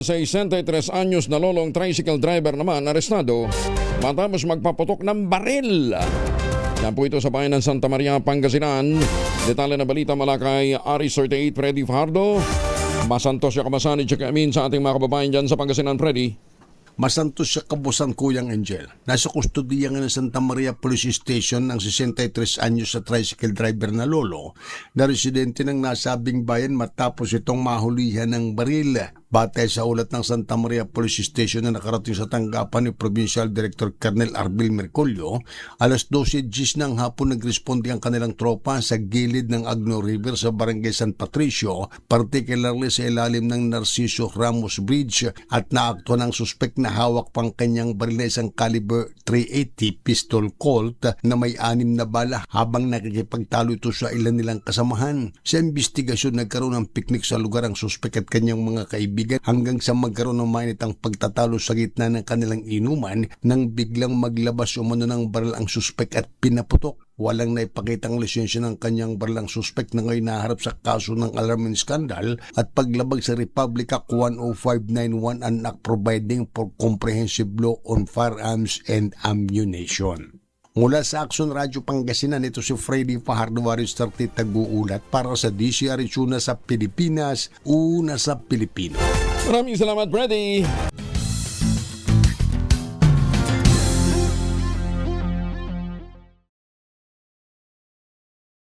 63 anyos na lolong tricycle driver naman arestado matapos magpaputok ng baril. Yan po ito sa bayan ng Santa Maria, Pangasinan. Detalye na balita mula kay Aris 38 Freddy Fajardo. Masantos siya kamasani at amin sa ating mga kababayan dyan sa Pangasinan, Freddy. Masantos siya kabusan Kuyang Angel. Nasa kustodiya nga ng Santa Maria Police Station ang 63 anyos sa tricycle driver na lolo na residente ng nasabing bayan matapos itong mahulihan ng baril. Batay sa ulat ng Santa Maria Police Station na nakarating sa tanggapan ni Provincial Director Colonel Arbil Mercolio, alas 12:10 ng hapon nagresponde ang kanilang tropa sa gilid ng Agno River sa Barangay San Patricio, particularly sa ilalim ng Narciso Ramos Bridge, at naakto ng suspek na hawak pang kanyang baril na isang caliber .380 pistol Colt na may 6 na bala habang nakikipagtalo ito sa ilan nilang kasamahan. Sa investigasyon, nagkaroon ng piknik sa lugar ang suspek at kanyang mga kaibigan hanggang sa magkaroon ng mainit ang pagtatalo sa gitna ng kanilang inuman nang biglang maglabas umano ng baril ang suspek at pinaputok. Walang naipakitang lisensya ng kanyang baril ang suspek na ngayon naharap sa kaso ng alarm and scandal at paglabag sa Republic Act 10591 and Act providing for comprehensive law on firearms and ammunition. Mula sa Action Radio Pangasinan, ito si Freddy Fajardo, Aris 30 Tag-uulat para sa DCR, una sa Pilipinas, una sa Pilipino. Maraming salamat, Freddy.